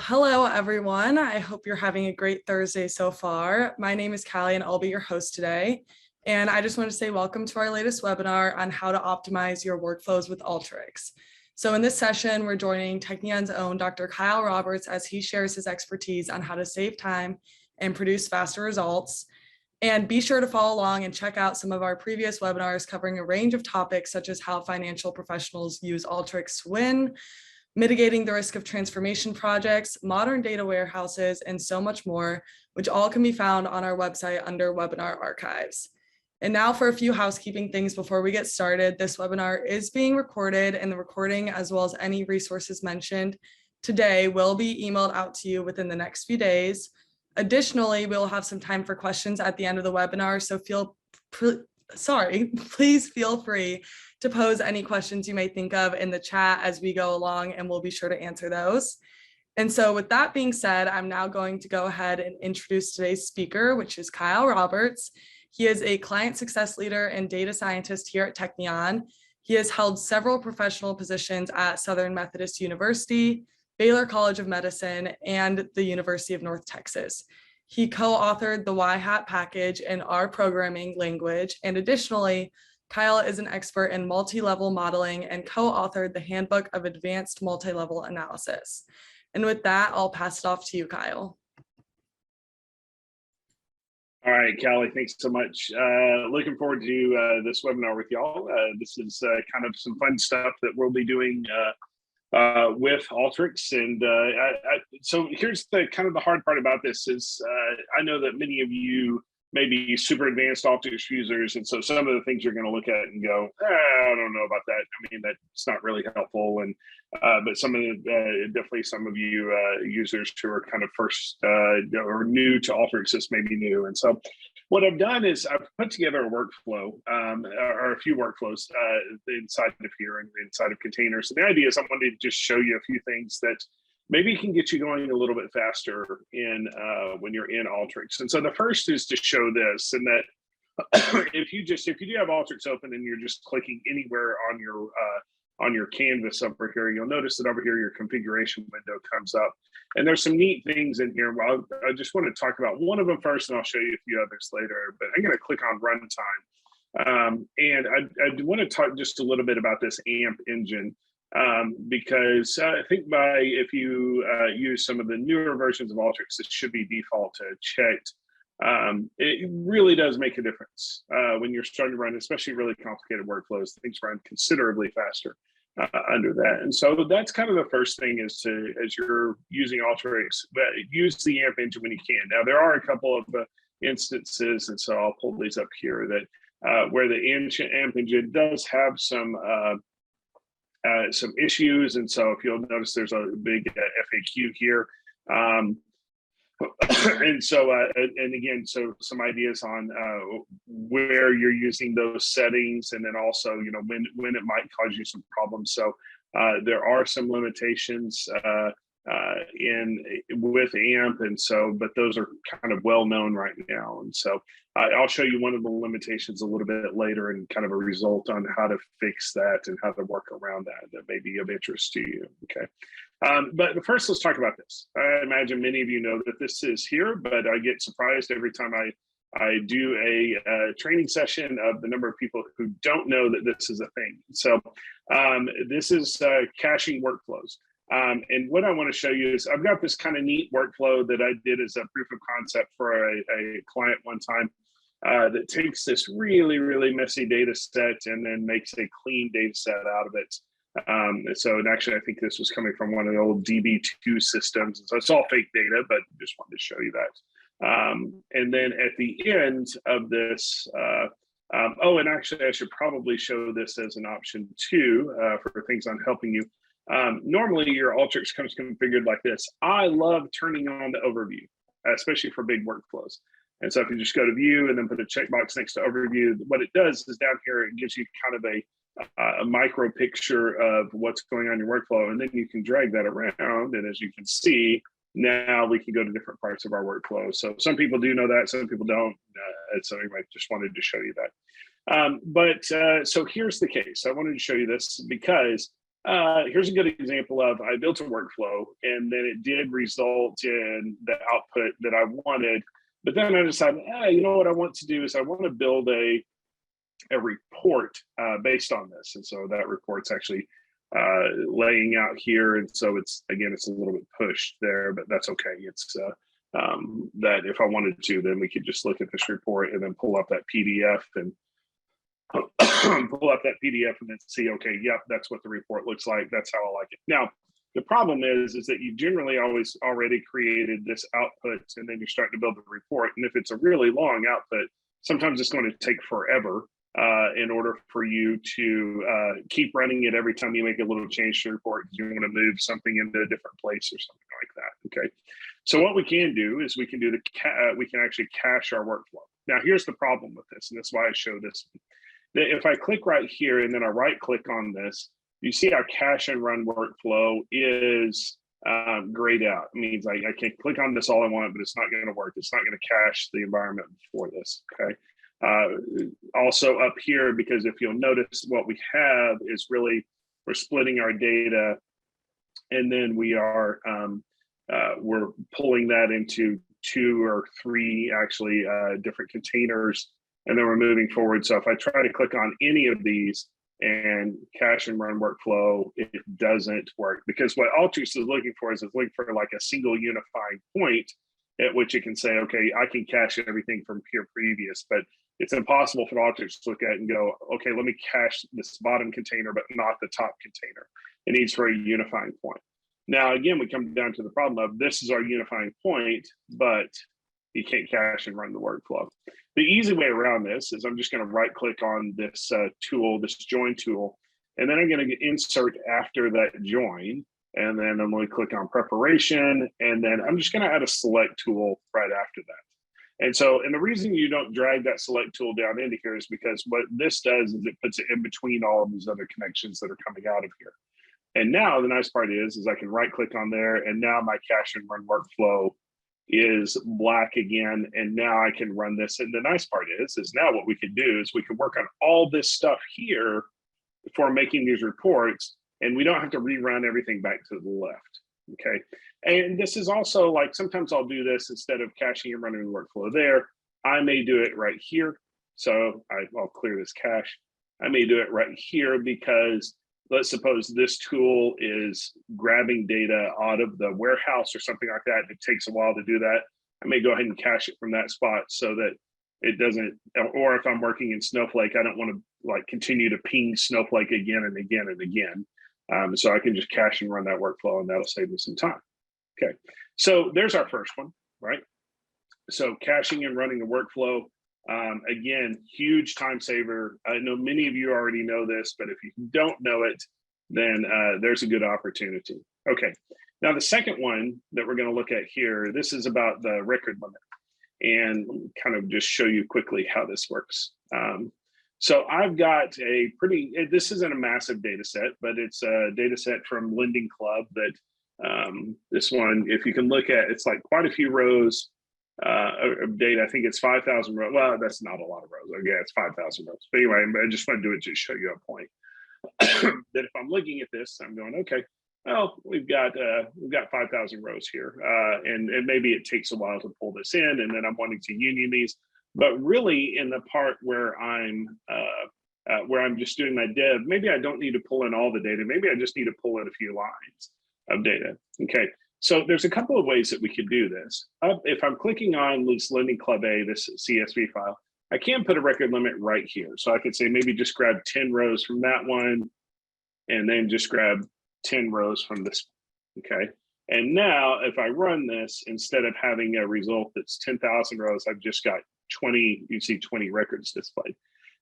Hello, everyone. I hope you're having a great Thursday so far. My name is Callie and I'll be your host today. And I just want to say welcome to our latest webinar on how to optimize your workflows with Alteryx. So in this session, we're joining Technion's own Dr. Kyle Roberts as he shares his expertise on how to save time and produce faster results. And be sure to follow along and check out some of our previous webinars covering a range of topics such as how financial professionals use Alteryx to win, mitigating the risk of transformation projects, modern data warehouses, and so much more, which all can be found on our website under webinar archives. And now for a few housekeeping things before we get started. This webinar is being recorded, and the recording, as well as any resources mentioned today, will be emailed out to you within the next few days. Additionally, we'll have some time for questions at the end of the webinar, so please feel free to pose any questions you may think of in the chat as we go along, and we'll be sure to answer those. And so with that being said, I'm now going to go ahead and introduce today's speaker, which is Kyle Roberts. He is a client success leader and data scientist here at Technion. He has held several professional positions at Southern Methodist University, Baylor College of Medicine, and the University of North Texas. He co-authored the Y-Hat package in R programming language, and additionally, Kyle is an expert in multi-level modeling and co-authored the Handbook of Advanced Multi-Level Analysis. And with that, I'll pass it off to you, Kyle. All right, Callie, thanks so much. Looking forward to this webinar with y'all. This is kind of some fun stuff that we'll be doing with Alteryx. And so here's the kind of the hard part about this is I know that many of you may be super advanced Alteryx users. And so some of the things you're going to look at and go, I don't know about that. I mean, that's not really helpful. And but some of the, definitely some of you users who are kind of first or new to Alteryx, this may be new. And so what I've done is I've put together a workflow or a few workflows inside of here and inside of containers. So the idea is I wanted to just show you a few things that maybe can get you going a little bit faster in when you're in Alteryx. And so the first is to show this, and that if you do have Alteryx open and you're just clicking anywhere on your canvas over here, you'll notice that over here your configuration window comes up. And there's some neat things in here. Well, I just want to talk about one of them first, and I'll show you a few others later. But I'm going to click on runtime. And I want to talk just a little bit about this AMP engine. Because I think if you use some of the newer versions of Alteryx, it should be default checked. It really does make a difference when you're starting to run, especially really complicated workflows. Things run considerably faster under that. And so that's kind of the first thing is to, as you're using Alteryx, use the AMP engine when you can. Now, there are a couple of instances, and so I'll pull these up here, that where the AMP engine does have some issues. And so if you'll notice, there's a big FAQ here. And so, and again, so some ideas on where you're using those settings, and then also, you know, when it might cause you some problems. So there are some limitations with AMP, and so, but those are kind of well known right now. And so I'll show you one of the limitations a little bit later, and kind of a result on how to fix that and how to work around that may be of interest to you. Okay. But first, let's talk about this. I imagine many of you know that this is here, but I get surprised every time I do a training session of the number of people who don't know that this is a thing. So this is caching workflows. And what I want to show you is I've got this kind of neat workflow that I did as a proof of concept for a client one time that takes this really, really messy data set and then makes a clean data set out of it. So, and actually, I think this was coming from one of the old DB2 systems. So it's all fake data, but just wanted to show you that. And then at the end of this, oh, and actually, I should probably show this as an option too for things on helping you. Normally, your Alteryx comes configured like this. I love turning on the overview, especially for big workflows. And so if you just go to view and then put a checkbox next to overview, what it does is down here, it gives you kind of a micro picture of what's going on in your workflow. And then you can drag that around. And as you can see, now we can go to different parts of our workflow. So some people do know that, some people don't. So anyway, just wanted to show you that. So here's the case. I wanted to show you this because here's a good example of I built a workflow and then it did result in the output that I wanted. But then I decided, you know what I want to do is I want to build a report based on this. And so that report's actually laying out here. And so it's a little bit pushed there, but that's okay. It's that if I wanted to, then we could just look at this report and then pull up that PDF and then see, okay, yep, that's what the report looks like. That's how I like it. Now, the problem is that you generally always already created this output and then you're starting to build the report. And if it's a really long output, sometimes it's going to take forever in order for you to keep running it every time you make a little change to the report because you want to move something into a different place or something like that. Okay. So what we can do is we can actually cache our workflow. Now, here's the problem with this, and that's why I show this. If I click right here and then I right click on this, you see our cache and run workflow is grayed out. It means I can click on this all I want, but it's not going to work. It's not going to cache the environment for this. Okay. Also up here, because if you'll notice what we have is really we're splitting our data and then we're pulling that into 2 or 3 actually different containers, and then we're moving forward. So if I try to click on any of these and cache and run workflow, it doesn't work, because what Alteryx is looking for is it's looking for like a single unifying point at which it can say, okay, I can cache everything from here previous, but it's impossible for Alteryx to look at and go, okay, let me cache this bottom container, but not the top container. It needs for a unifying point. Now, again, we come down to the problem of this is our unifying point, but you can't cache and run the workflow. The easy way around this is I'm just going to right click on this tool, this join tool, and then I'm going to insert after that join. And then I'm going to click on preparation. And then I'm just going to add a select tool right after that. And so, and the reason you don't drag that select tool down into here is because what this does is it puts it in between all of these other connections that are coming out of here. And now the nice part is I can right click on there, and now my cache and run workflow is black again. And now I can run this. And the nice part is now what we can do is we can work on all this stuff here for making these reports, and we don't have to rerun everything back to the left. Okay. And this is also like, sometimes I'll do this instead of caching and running the workflow there. I may do it right here. So I'll clear this cache. I may do it right here because let's suppose this tool is grabbing data out of the warehouse or something like that. It takes a while to do that. I may go ahead and cache it from that spot so that it doesn't, or if I'm working in Snowflake, I don't want to like continue to ping Snowflake again and again and again. So I can just cache and run that workflow, and that'll save me some time. Okay, so there's our first one, right? So caching and running the workflow, again, huge time saver. I know many of you already know this, but if you don't know it, then there's a good opportunity. Okay, now the second one that we're going to look at here, this is about the record limit, and kind of just show you quickly how this works. So I've got this isn't a massive data set, but it's a data set from Lending Club that this one, if you can look at, it's like quite a few rows of data. I think it's 5,000 rows. Well, that's not a lot of rows. Okay, it's 5,000 rows. But anyway, I just want to do it to show you a point. That if I'm looking at this, I'm going, okay, well, we've got 5,000 rows here. And maybe it takes a while to pull this in, and then I'm wanting to union these. But really, in the part where I'm just doing my dev, maybe I don't need to pull in all the data. Maybe I just need to pull in a few lines of data. Okay, so there's a couple of ways that we could do this. If I'm clicking on this Lending Club A, this CSV file, I can put a record limit right here. So I could say maybe just grab 10 rows from that one, and then just grab 10 rows from this one. Okay. And now if I run this, instead of having a result that's 10,000 rows, I've just got 20, you see 20 records displayed.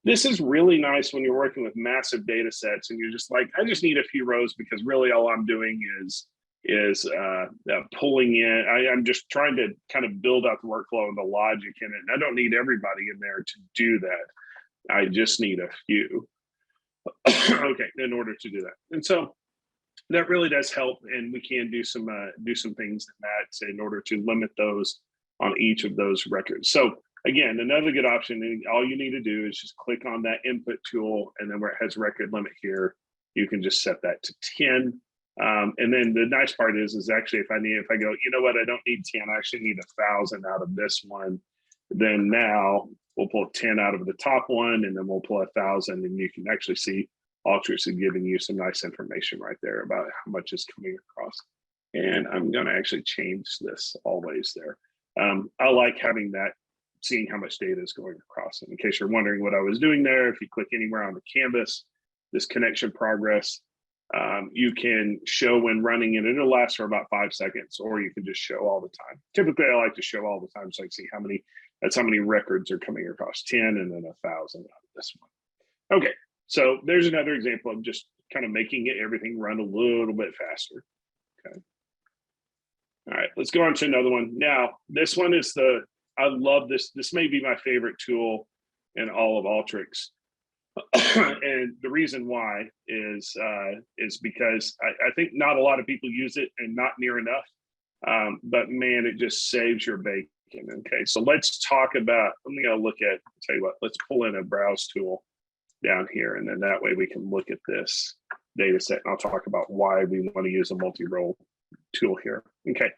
This is really nice when you're working with massive data sets and you're just like, I just need a few rows because really all I'm doing is pulling in. I'm just trying to kind of build out the workflow and the logic in it. And I don't need everybody in there to do that. I just need a few. Okay, in order to do that. And so that really does help, and we can do some things in that in order to limit those on each of those records. So again, another good option, all you need to do is just click on that input tool, and then where it has record limit here, you can just set that to 10. And then the nice part is actually if I go, you know what, I don't need 10, I actually need 1,000 out of this one. Then now we'll pull 10 out of the top one, and then we'll pull 1,000, and you can actually see Alteryx is giving you some nice information right there about how much is coming across. And I'm going to actually change this always there. I like having that, seeing how much data is going across. And in case you're wondering what I was doing there, if you click anywhere on the canvas, this connection progress, you can show when running, and it'll last for about 5 seconds, or you can just show all the time. Typically, I like to show all the time so I can see that's how many records are coming across, 10 and then 1,000 out of this one. Okay, so there's another example of just kind of making everything run a little bit faster. Okay. All right, let's go on to another one. Now, this one is I love this. This may be my favorite tool in all of Alteryx. And the reason why is because I think not a lot of people use it, and not near enough. But man, it just saves your bacon. Okay, so let's talk about, let me go look at, tell you what, let's pull in a browse tool down here, and then that way we can look at this data set, and I'll talk about why we want to use a multi-row tool here. Okay,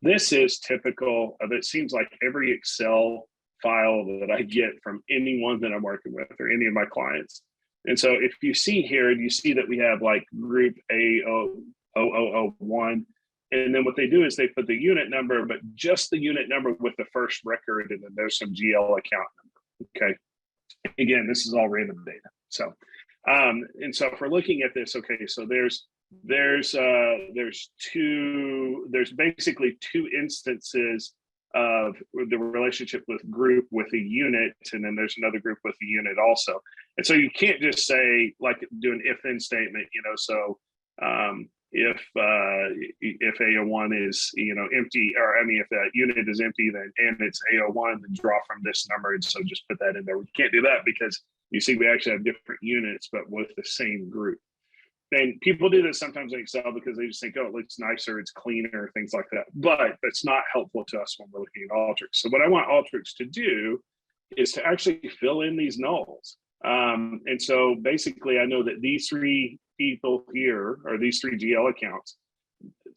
this is typical of, it seems like every Excel file that I get from anyone that I'm working with or any of my clients. And so if you see here, you see that we have like group A0001. And then what they do is they put the unit number, but just the unit number with the first record, and then there's some GL account number. Okay. Again, this is all random data. So, and so if we're looking at this, okay, so there's basically 2 instances of the relationship with group with a unit, and then there's another group with a unit also. And so you can't just say, like, do an if-then statement, so if A01 is empty, or I mean if that unit is empty, then and it's A01, then draw from this number, and so just put that in there. We can't do that because you see we actually have different units but with the same group. And people do this sometimes in Excel because they just think, oh, it looks nicer, it's cleaner, things like that. But that's not helpful to us when we're looking at Alteryx. So what I want Alteryx to do is to actually fill in these nulls. And so basically, I know that these 3 people here, or these 3 GL accounts,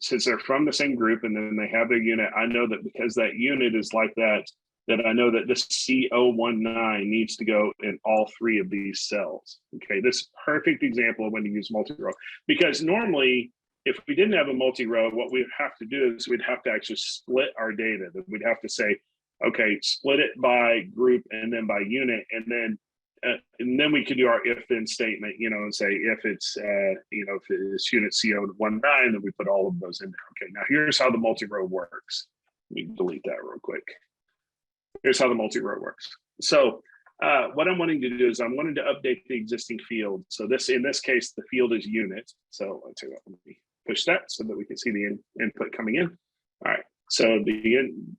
since they're from the same group and then they have their unit, I know that because that unit is like that, that I know that this C019 needs to go in all 3 of these cells. Okay, this perfect example of when to use multi-row. Because normally, if we didn't have a multi-row, what we'd have to do is we'd have to actually split our data. We'd have to say, okay, split it by group and then by unit, and then we could do our if-then statement, and say if it's if it's unit C019, then we put all of those in there. Okay, now here's how the multi-row works. Let me delete that real quick. Here's how the multi-row works. So what I'm wanting to do is I'm wanting to update the existing field. So in this case, the field is unit. So I'll tell you what, let me push that so that we can see the input coming in. All right. So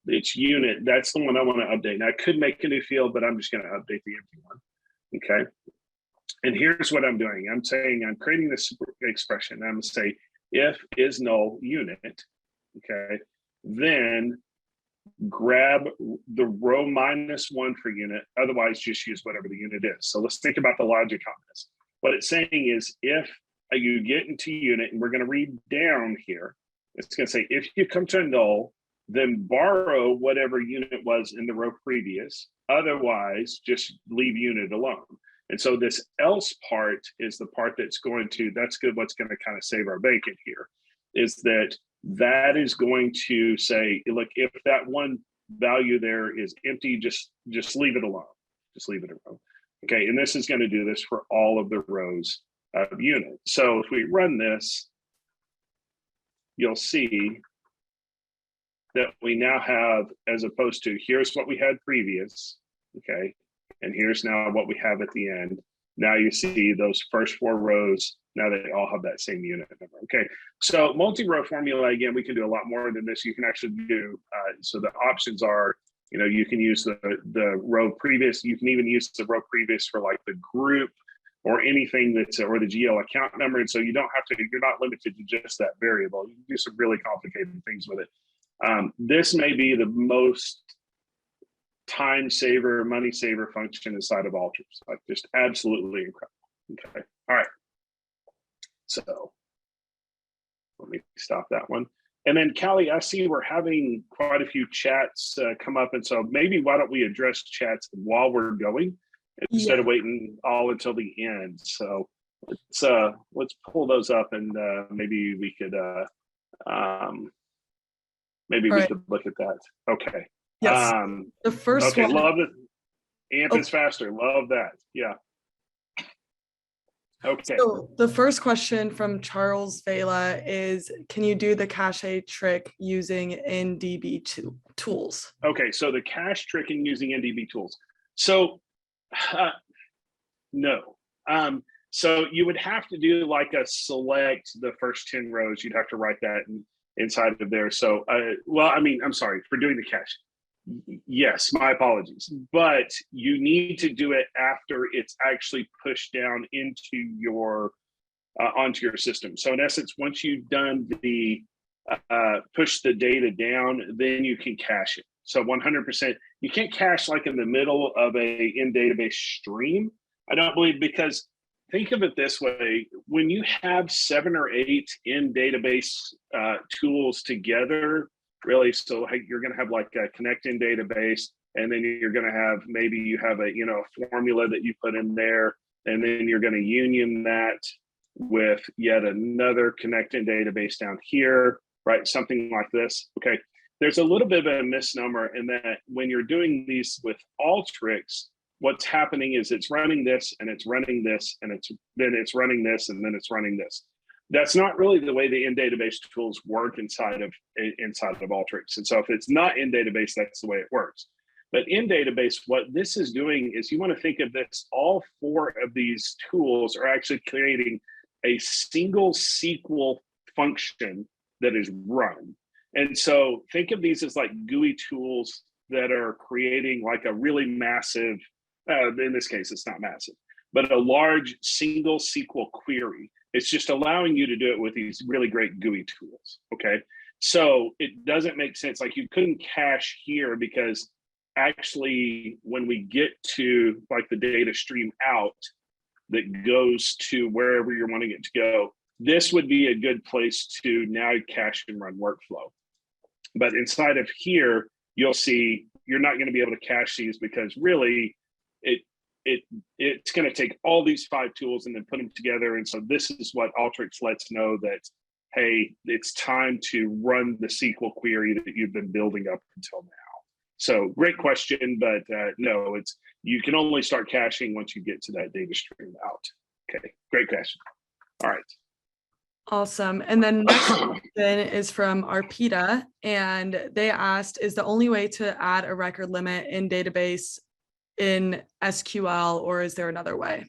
it's unit. That's the one I want to update. Now I could make a new field, but I'm just going to update the empty one. Okay. And here's what I'm doing. I'm saying I'm creating this expression. I'm going to say if is null unit. Okay. Then grab the row -1 for unit, otherwise just use whatever the unit is. So let's think about the logic on this. What it's saying is if you get into unit, and we're going to read down here, it's going to say if you come to a null, then borrow whatever unit was in the row previous, otherwise just leave unit alone. And so this else part is the part that's that's good, what's going to kind of save our bacon here, is that is going to say, look, if that one value there is empty, just leave it alone. Just leave it alone. Okay, and this is going to do this for all of the rows of unit. So if we run this, you'll see that we now have, as opposed to here's what we had previous, okay, and here's now what we have at the end. Now you see those first 4 rows, now they all have that same unit number. Okay, so multi-row formula, again, we can do a lot more than this. You can actually do, so the options are, you can use the row previous, you can even use the row previous for like the group or anything or the GL account number. And so you don't have to, you're not limited to just that variable. You can do some really complicated things with it. This may be the most time saver, money saver function inside of Alteryx. Like just absolutely incredible. Okay, all right. So let me stop that one. And then Callie, I see we're having quite a few chats come up. And so maybe why don't we address chats while we're going instead of waiting all until the end. So let's pull those up and maybe we could could look at that. Okay. Yes. The first one. Love it. AMP is faster. Love that. Yeah. Okay. So the first question from Charles Vela is, can you do the Cachet trick using NDB tools? Okay, so the cache tricking using NDB tools. So no. So you would have to do like a select the first 10 rows. You'd have to write that inside of there. So, I'm sorry for doing the cache. Yes, my apologies. But you need to do it after it's actually pushed down into your onto your system. So in essence, once you've done the push the data down, then you can cache it. So 100%, you can't cache like in the middle of a in database stream. I don't believe, because think of it this way: when you have 7 or 8 in database tools together, really, so you're going to have like a connect in database, and then you're going to have, maybe you have a formula that you put in there, and then you're going to union that with yet another connect in database down here, right? Something like this. Okay, there's a little bit of a misnomer in that when you're doing these with Alteryx, what's happening is it's running this and it's running this and then it's running this and then it's running this. That's not really the way the in-database tools work inside of Alteryx. And so if it's not in database, that's the way it works. But in database, what this is doing is, you want to think of this: all 4 of these tools are actually creating a single SQL function that is run. And so think of these as like GUI tools that are creating like a really massive, in this case, it's not massive, but a large single SQL query. It's just allowing you to do it with these really great GUI tools, okay? So it doesn't make sense. Like, you couldn't cache here, because actually when we get to like the data stream out that goes to wherever you're wanting it to go, this would be a good place to now cache and run workflow. But inside of here, you'll see you're not going to be able to cache these, because really it's going to take all these 5 tools and then put them together. And so this is what Alteryx lets know that, hey, it's time to run the SQL query that you've been building up until now. So great question, but no, you can only start caching once you get to that data stream out. Okay, great question. All right. Awesome. And then next question is from Arpita, and they asked, is the only way to add a record limit in database in SQL, or is there another way?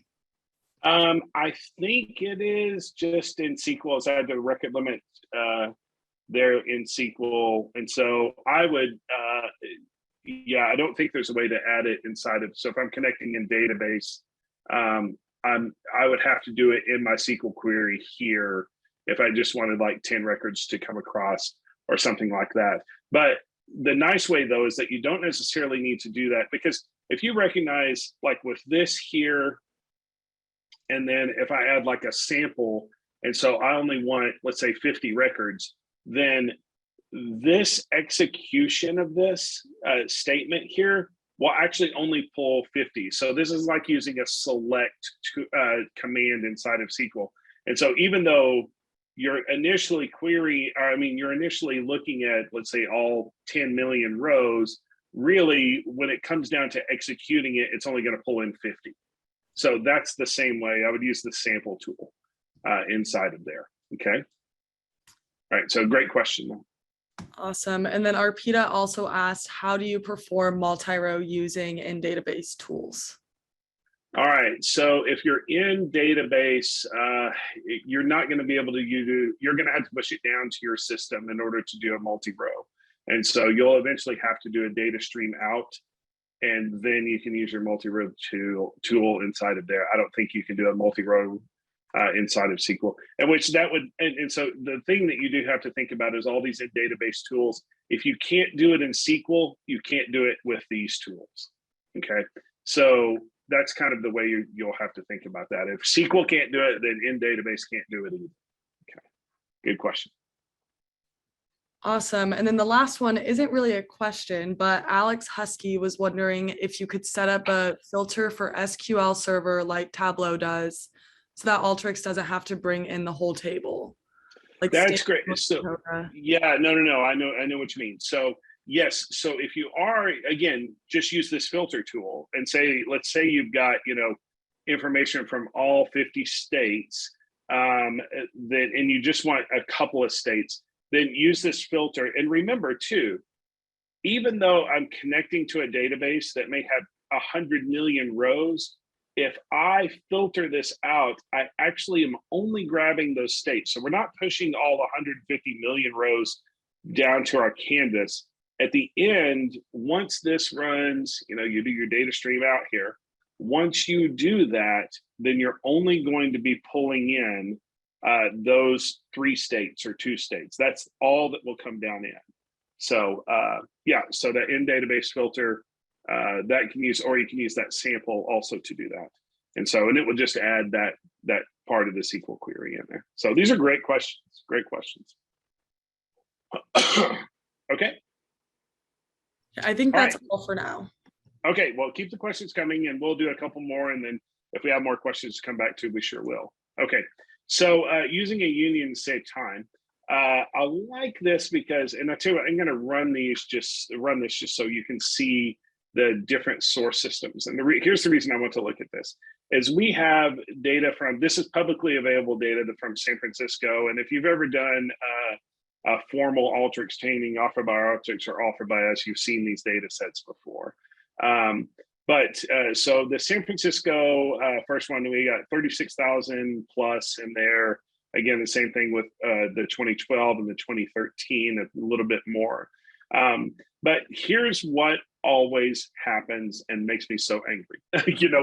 I think it is just in SQL. It's add the record limit there in SQL. And so I would, I don't think there's a way to add it inside of, so if I'm connecting in database, I would have to do it in my SQL query here if I just wanted like 10 records to come across or something like that. But the nice way though is that you don't necessarily need to do that, because if you recognize, like with this here, and then if I add like a sample, and so I only want, let's say 50 records, then this execution of this statement here will actually only pull 50. So this is like using a select command inside of SQL. And so even though you're initially looking at, let's say, all 10 million rows, really, when it comes down to executing it, it's only going to pull in 50. So that's the same way I would use the sample tool inside of there. Okay. All right. So great question. Awesome. And then Arpita also asked, how do you perform multi-row using in database tools? All right. So if you're in database, you're not going to be able to you're going to have to push it down to your system in order to do a multi-row. And so you'll eventually have to do a data stream out, and then you can use your multi-row tool inside of there. I don't think you can do a multi-row inside of SQL, and so the thing that you do have to think about is all these database tools. If you can't do it in SQL, you can't do it with these tools. Okay. So that's kind of the way you'll have to think about that. If SQL can't do it, then in database can't do it either. Okay, good question. Awesome. And then the last one isn't really a question, but Alex Husky was wondering if you could set up a filter for SQL Server like Tableau does, so that Alteryx doesn't have to bring in the whole table. Like that's great. So yeah, no. I know what you mean. So yes, so if you are, again, just use this filter tool and say, let's say you've got, information from all 50 states, and you just want a couple of states, then use this filter. And remember too, even though I'm connecting to a database that may have 100 million rows, if I filter this out, I actually am only grabbing those states. So we're not pushing all 150 million rows down to our canvas. At the end, once this runs, you do your data stream out here. Once you do that, then you're only going to be pulling in those 3 states or 2 states. That's all that will come down in. So yeah, so that in database filter, that can use, or you can use that sample also to do that. And it will just add that part of the SQL query in there. So these are great questions. Okay. I think that's all for now. Okay, well, keep the questions coming and we'll do a couple more. And then if we have more questions to come back to, we sure will. Okay, so using a union to save time. I like this because, and I tell you what, I'm going to run this just so you can see the different source systems. And here's the reason I want to look at this, is we have data from, this is publicly available data from San Francisco. And if you've ever done a formal Alteryx training offered by Alteryx or offered by us, you've seen these data sets before. So the San Francisco first one, we got 36,000 plus in there. Again, the same thing with the 2012 and the 2013, a little bit more. But here's what always happens and makes me so angry.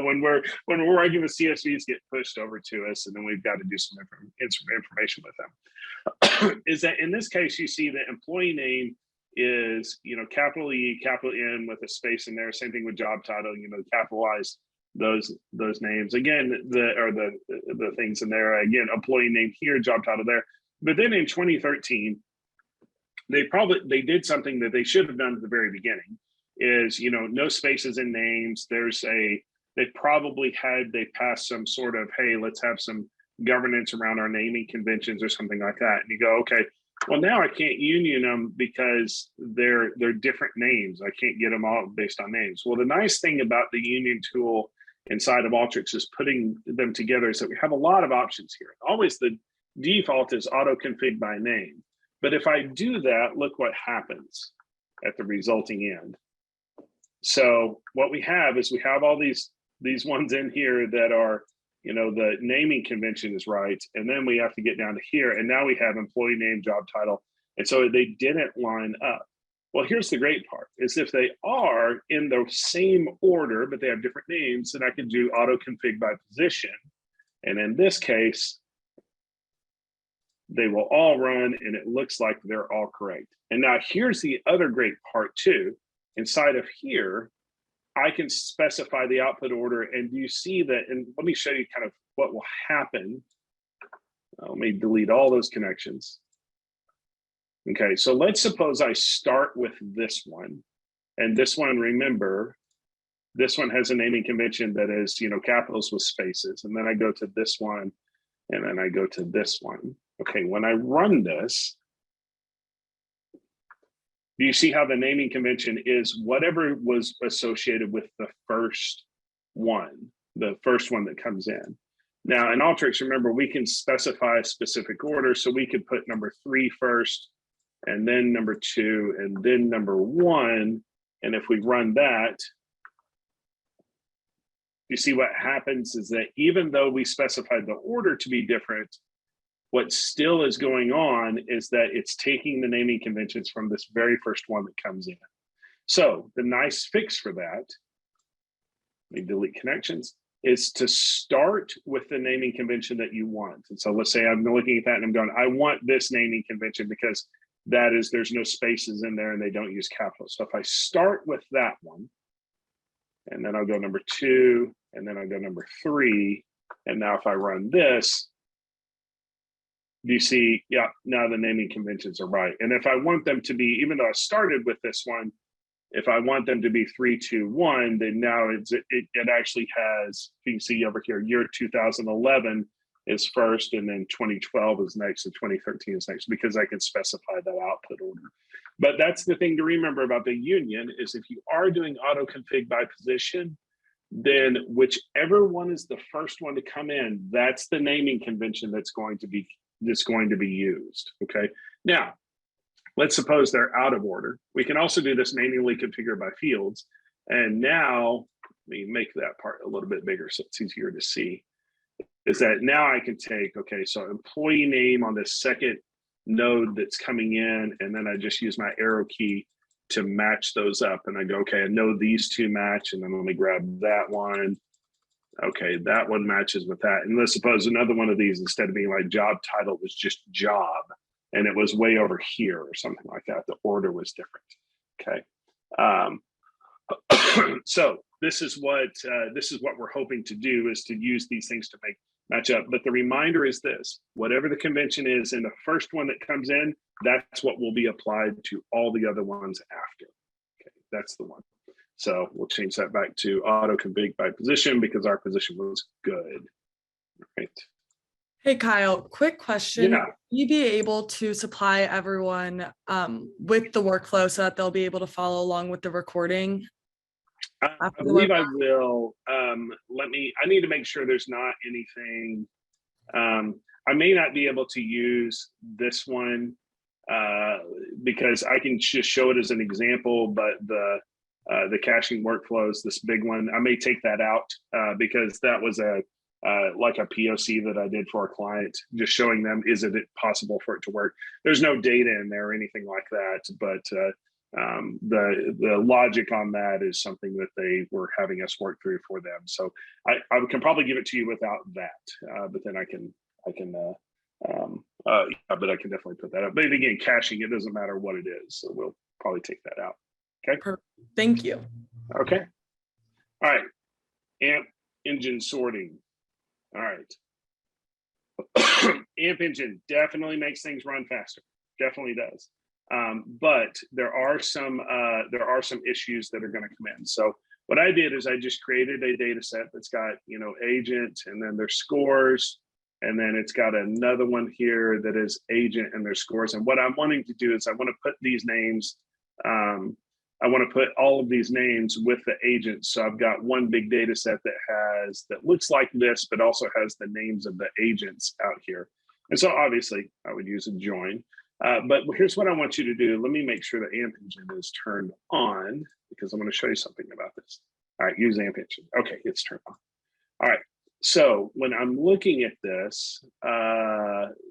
When we're working with CSVs get pushed over to us, and then we've got to do some information with them. Is that in this case, you see the employee name is capital E, capital N with a space in there. Same thing with job title. Capitalize those names again. The things in there again. Employee name here, job title there. But then in 2013, they did something that they should have done at the very beginning. Is no spaces in names. They passed some sort of, hey, let's have some governance around our naming conventions or something like that. And you go, okay, well, now I can't union them because they're different names. I can't get them all based on names. Well, the nice thing about the union tool inside of Alteryx is putting them together is that we have a lot of options here. Always the default is auto config by name. But if I do that, look what happens at the resulting end. So what we have is we have all these ones in here that are, the naming convention is right. And then we have to get down to here. And now we have employee name, job title. And so they didn't line up. Well, here's the great part is if they are in the same order, but they have different names, then I can do auto config by position. And in this case, they will all run and it looks like they're all correct. And now here's the other great part too. Inside of here, I can specify the output order, and you see that, and let me show you kind of what will happen. Let me delete all those connections. Okay, so let's suppose I start with this one, and this one, remember, this one has a naming convention that is, capitals with spaces, and then I go to this one, and then I go to this one. Okay, when I run this, do you see how the naming convention is whatever was associated with the first one that comes in? Now in Alteryx, remember, we can specify a specific order. So we could put number 3 first, and then number 2, and then number 1. And if we run that, you see what happens is that even though we specified the order to be different, what still is going on is that it's taking the naming conventions from this very first one that comes in. So the nice fix for that, let me delete connections, is to start with the naming convention that you want. And so let's say I'm looking at that and I'm going, I want this naming convention because that is, there's no spaces in there and they don't use capitals. So if I start with that one, and then I'll go number 2, and then I go number 3. And now if I run this, do you see, yeah, now the naming conventions are right. And if I want them to be, even though I started with this one, if I want them to be 3, 2, 1, then now it actually has, you can see over here, year 2011 is first, and then 2012 is next, and 2013 is next, because I can specify that output order. But that's the thing to remember about the union, is if you are doing auto config by position, then whichever one is the first one to come in, that's the naming convention that's going to be used. Okay. Now, let's suppose they're out of order. We can also do this manually configured by fields. And now, let me make that part a little bit bigger so it's easier to see. Is that now I can take, okay, so employee name on this second node that's coming in, and then I just use my arrow key to match those up. And I go, okay, I know these two match, and then let me grab that one. Okay, that one matches with that. And let's suppose another one of these, instead of being like job title, was just job, and it was way over here or something like that. The order was different. Okay. So this is what we're hoping to do, is to use these things to match up. But the reminder is this: whatever the convention is in the first one that comes in, that's what will be applied to all the other ones after. Okay, that's the one. So we'll change that back to auto config by position, because our position was good. Right. Hey, Kyle, quick question. Yeah. Will you be able to supply everyone with the workflow so that they'll be able to follow along with the recording? I believe I will. I need to make sure there's not anything. I may not be able to use this one because I can just show it as an example, but the caching workflows, this big one, I may take that out because that was like a POC that I did for a client, just showing them, is it possible for it to work? There's no data in there or anything like that, but the logic on that is something that they were having us work through for them. So I can probably give it to you without that, but then I can but I can definitely put that up. But again, caching, it doesn't matter what it is, so we'll probably take that out. Okay. Perfect. Thank you. Okay. All right. AMP engine sorting. All right. AMP engine definitely makes things run faster. Definitely does. But there are some issues that are going to come in. So what I did is I just created a data set that's got, agent, and then their scores, and then it's got another one here that is agent and their scores. And what I'm wanting to do is I want to put these names, I want to put all of these names with the agents. So I've got one big data set that looks like this, but also has the names of the agents out here. And so obviously I would use a join. But here's what I want you to do. Let me make sure the AMP engine is turned on, because I'm going to show you something about this. All right, use AMP engine. Okay, it's turned on. All right, so when I'm looking at this,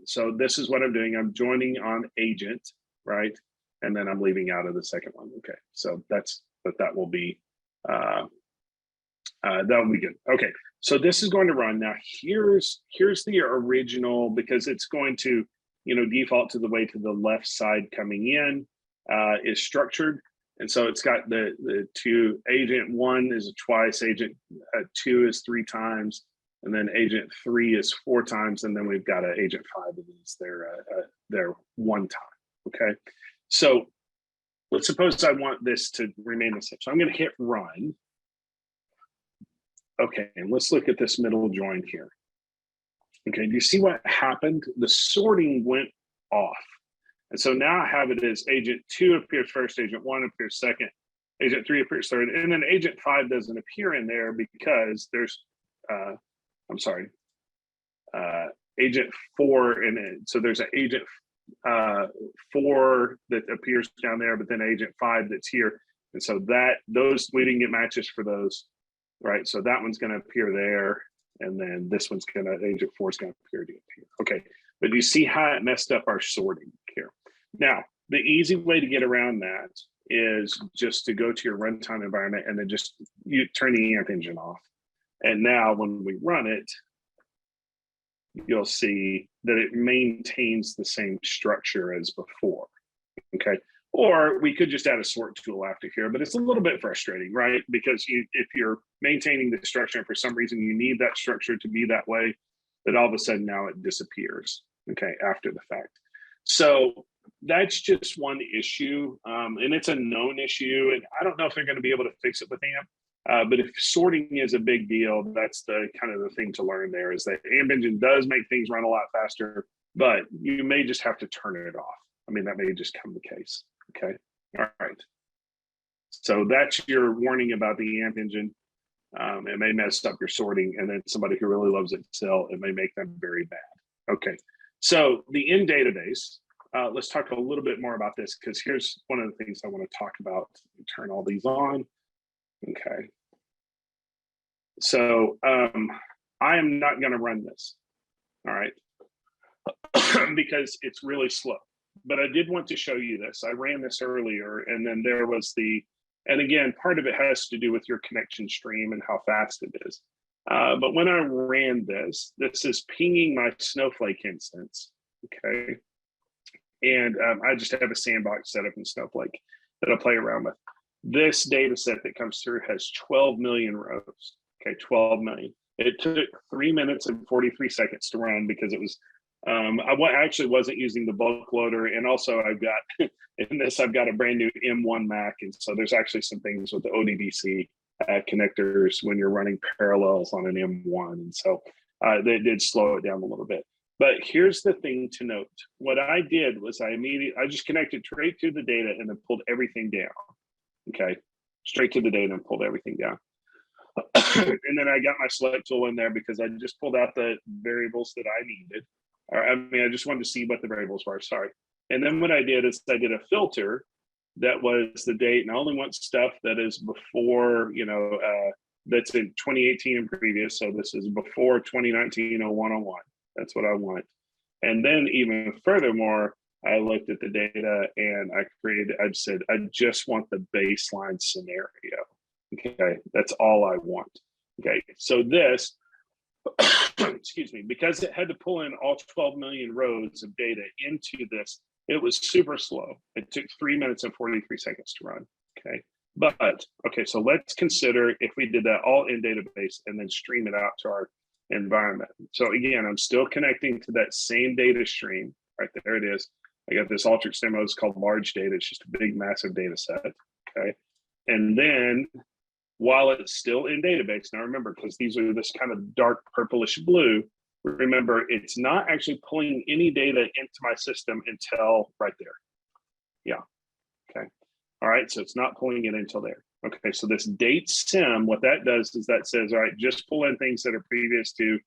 so this is what I'm doing. I'm joining on agent, right? And then I'm leaving out of the second one. Okay, so that will be good. Okay, so this is going to run. Now here's the original, because it's going to default to the way to the left side coming in is structured. And so it's got the two, agent 1 is twice, agent 2 is 3 times, and then agent 3 is 4 times, and then we've got an agent 5 that is their 1 time. Okay, so let's suppose I want this to remain the same. So I'm going to hit run. Okay, and let's look at this middle join here. Okay, do you see what happened? The sorting went off. And so now I have it as agent 2 appears first, agent 1 appears second, agent 3 appears third, and then agent 5 doesn't appear in there because there's, agent 4 in it. So there's an agent 4 that appears down there, but then agent 5 that's here. And so we didn't get matches for those, right? So that one's going to appear there. And then this one's agent 4 is going to appear here. Okay, but you see how it messed up our sorting here. Now, the easy way to get around that is just to go to your runtime environment and then you turn the AMP engine off. And now when we run it, you'll see that it maintains the same structure as before. Okay, Or we could just add a sort tool after here, but it's a little bit frustrating, right? Because if you're maintaining the structure and for some reason you need that structure to be that way, then all of a sudden now it disappears, okay, after the fact. So that's just one issue, and it's a known issue, and I don't know if they're going to be able to fix it with AMP. But if sorting is a big deal, that's the kind of the thing to learn there, is that AMP engine does make things run a lot faster, but you may just have to turn it off. I mean, that may just come the case. Okay. All right. So that's your warning about the AMP engine. It may mess up your sorting, and then somebody who really loves Excel, it may make them very bad. Okay. So the in database, let's talk a little bit more about this, because here's one of the things I want to talk about. Turn all these on. Okay. So I am not going to run this. All right. Because it's really slow. But I did want to show you this. I ran this earlier, and then there was and again, part of it has to do with your connection stream and how fast it is. But when I ran this is pinging my Snowflake instance, okay? And I just have a sandbox set up in Snowflake that I play around with. This data set that comes through has 12 million rows, okay, 12 million. It took 3 minutes and 43 seconds to run because it was, I actually wasn't using the bulk loader, and also I've got in this I've got a brand new M1 Mac, and so there's actually some things with the ODBC connectors when you're running parallels on an M1, and so they did slow it down a little bit. But here's the thing to note: what I did was I just connected straight to the data and then pulled everything down. Okay, straight to the data and pulled everything down. And then I got my select tool in there because I just pulled out the variables that I needed. I just wanted to see what the variables were, sorry. And then what I did is I did a filter that was the date, and I only want stuff that is before, that's in 2018 and previous. So this is before 2019 0101. That's what I want. And then even furthermore, I looked at the data and I said, I just want the baseline scenario. Okay, that's all I want. Okay, so this, excuse me, because it had to pull in all 12 million rows of data into this, it was super slow. It took 3 minutes and 43 seconds to run. Okay, but okay, so let's consider if we did that all in database and then stream it out to our environment. So again, I'm still connecting to that same data stream. Right there it is. I got this Alteryx demo. It's called large data. It's just a big, massive data set. Okay, and then while it's still in database, now remember, because these are this kind of dark purplish blue, remember, it's not actually pulling any data into my system until right there. Yeah, okay. All right, so it's not pulling it until there. Okay, so this date sim, what that does is that says, all right, just pull in things that are previous to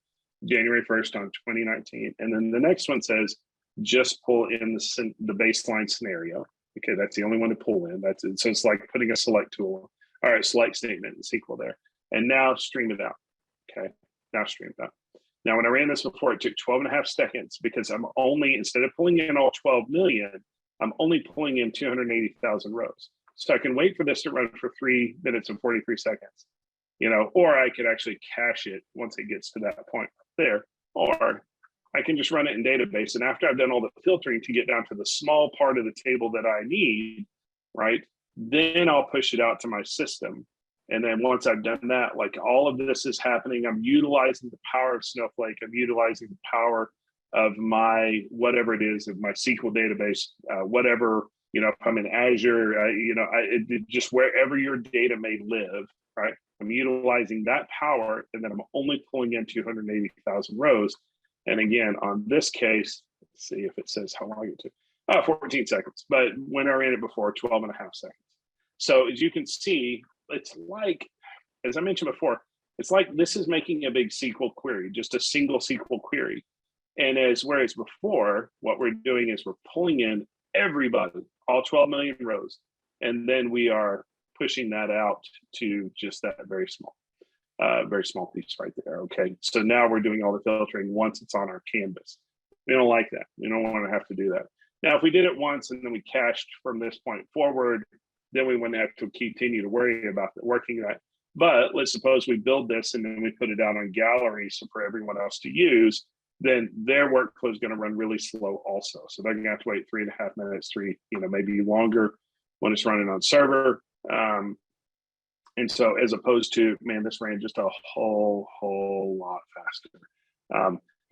January 1st on 2019. And then the next one says, just pull in the baseline scenario. Okay, that's the only one to pull in. That's it. So it's like putting a select tool. All right, select statement in SQL there. And now stream it out. Okay, now stream it out. Now, when I ran this before, it took 12 and a half seconds because I'm only, instead of pulling in all 12 million, I'm only pulling in 280,000 rows. So I can wait for this to run for 3 minutes and 43 seconds, or I could actually cache it once it gets to that point there, or I can just run it in database. And after I've done all the filtering to get down to the small part of the table that I need, right, then I'll push it out to my system. And then once I've done that, like all of this is happening, I'm utilizing the power of Snowflake. I'm utilizing the power of my, whatever it is, of my SQL database, whatever, if I'm in Azure, just wherever your data may live, right? I'm utilizing that power, and then I'm only pulling in 280,000 rows. And again, on this case, let's see if it says how long it took. 14 seconds, but when I ran it before, 12 and a half seconds. So as you can see, it's like, as I mentioned before, it's like this is making a big SQL query, just a single SQL query. And whereas before, what we're doing is we're pulling in everybody, all 12 million rows, and then we are pushing that out to just that very small piece right there. Okay, so now we're doing all the filtering once it's on our canvas. We don't like that. We don't want to have to do that. Now, if we did it once and then we cached from this point forward, then we wouldn't have to continue to worry about working that. But let's suppose we build this and then we put it out on gallery so for everyone else to use, then their workflow is going to run really slow also. So they're going to have to wait 3.5 minutes, maybe longer when it's running on server. And so as opposed to, man, this ran just a whole lot faster.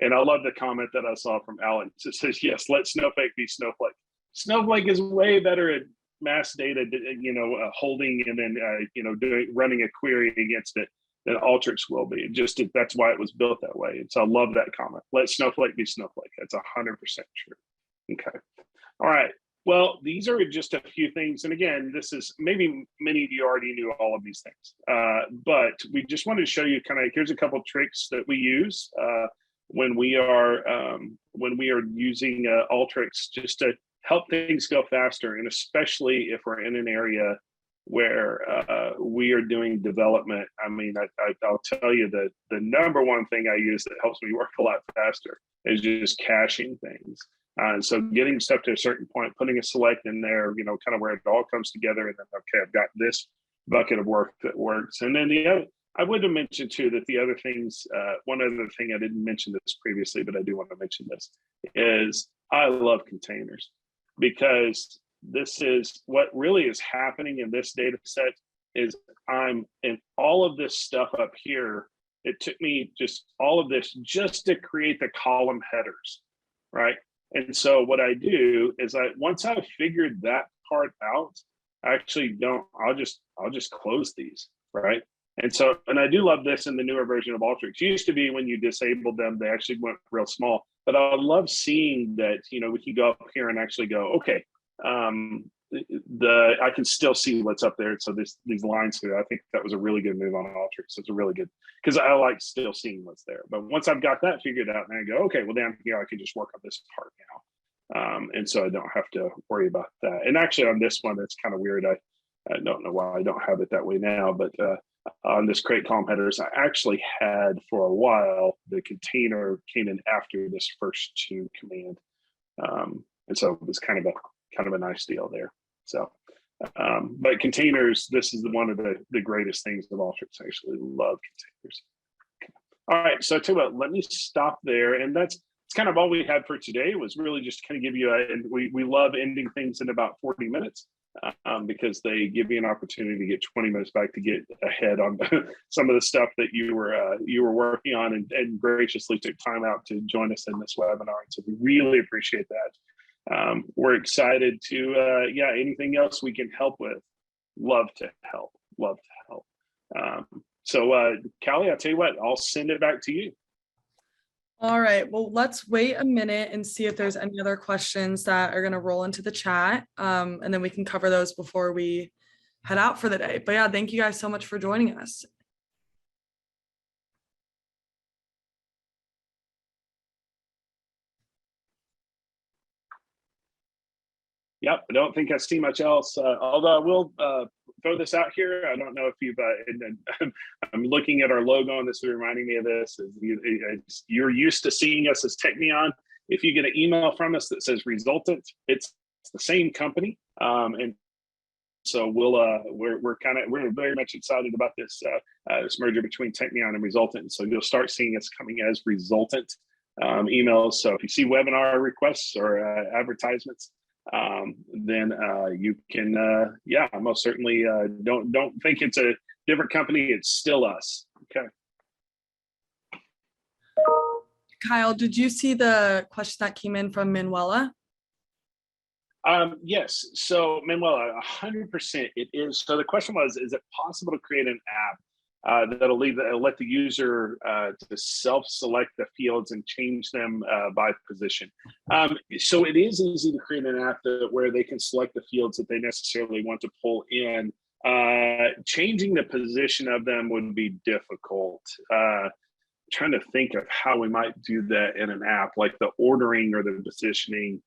And I love the comment that I saw from Alex. It says, yes, let Snowflake be Snowflake. Snowflake is way better at mass data, holding and then, running a query against it than Alteryx will be. That's why it was built that way. And so I love that comment. Let Snowflake be Snowflake. That's 100% true. Okay. All right. Well, these are just a few things. And again, this is maybe many of you already knew all of these things, but we just wanted to show you here's a couple of tricks that we use when we are using Alteryx just to help things go faster. And especially if we're in an area where we are doing development. I mean, I'll tell you that the number one thing I use that helps me work a lot faster is just caching things. And so getting stuff to a certain point, putting a select in there, kind of where it all comes together, and then, okay, I've got this bucket of work that works. And then the other, I would have mentioned too, that the other things, one other thing, I didn't mention this previously, but I do want to mention this, is I love containers, because this is what really is happening in this data set is I'm in all of this stuff up here. It took me just all of this just to create the column headers, right? And so what I do is once I've figured that part out, I actually I'll just close these, right? And I do love this in the newer version of Alteryx. It used to be when you disabled them, they actually went real small, but I love seeing that, we can go up here and actually go, okay, I can still see what's up there. So these lines here, I think that was a really good move on Alteryx. It's a really good, because I like still seeing what's there. But once I've got that figured out, and I go, okay, well down here I can just work on this part now, and so I don't have to worry about that. And actually on this one, it's kind of weird. I don't know why I don't have it that way now, but on this create column headers, I actually had for a while the container came in after this first two command, and so it was kind of a nice deal there. So, but containers, this is one of the greatest things of Alteryx. I actually love containers. Okay. All right, so I tell you what, let me stop there, and it's kind of all we had for today. It was really just kind of give you and we love ending things in about 40 minutes. Because they give you an opportunity to get 20 minutes back to get ahead on some of the stuff that you were working on, and graciously took time out to join us in this webinar. And so we really appreciate that. We're excited to, anything else we can help with, love to help. So Callie, I'll tell you what, I'll send it back to you. All right, well, let's wait a minute and see if there's any other questions that are going to roll into the chat. And then we can cover those before we head out for the day. But yeah, thank you guys so much for joining us. Yep, I don't think I see much else. Although I will throw this out here. I don't know if you've. I'm looking at our logo, and this is reminding me of this. You're used to seeing us as Technion. If you get an email from us that says Resultant, it's the same company, and so we're very much excited about this merger between Technion and Resultant. So you'll start seeing us coming as Resultant emails. So if you see webinar requests or advertisements, then you can most certainly don't think it's a different company. It's still us. Okay, Kyle, did you see the question that came in from Manuela? Yes, so Manuela, 100% it is. So the question was, is it possible to create an app that'll let the user to self-select the fields and change them by position? So it is easy to create an app where they can select the fields that they necessarily want to pull in. Changing the position of them would be difficult. Trying to think of how we might do that in an app, like the ordering or the positioning.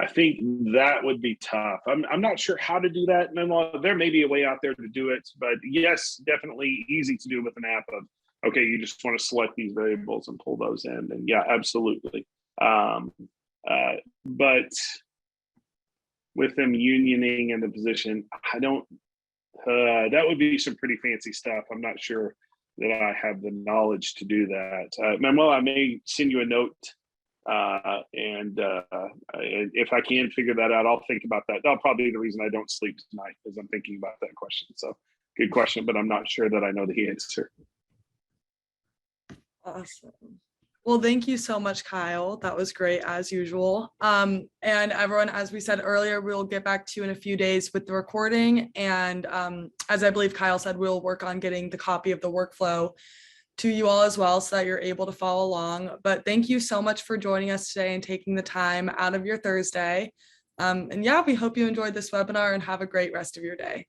I think that would be tough. I'm not sure how to do that. There may be a way out there to do it, but yes, definitely easy to do with an app of, okay, you just want to select these variables and pull those in. And yeah, absolutely. But with them unioning in the position, that would be some pretty fancy stuff. I'm not sure that I have the knowledge to do that. Manuel, I may send you a note If I can figure that out, I'll think about that. That'll probably be the reason I don't sleep tonight, is I'm thinking about that question. So good question, but I'm not sure that I know the answer. Awesome. Well, thank you so much, Kyle. That was great as usual. And everyone, as we said earlier, we'll get back to you in a few days with the recording. And as I believe Kyle said, we'll work on getting the copy of the workflow to you all as well, so that you're able to follow along. But thank you so much for joining us today and taking the time out of your Thursday. And yeah, we hope you enjoyed this webinar and have a great rest of your day.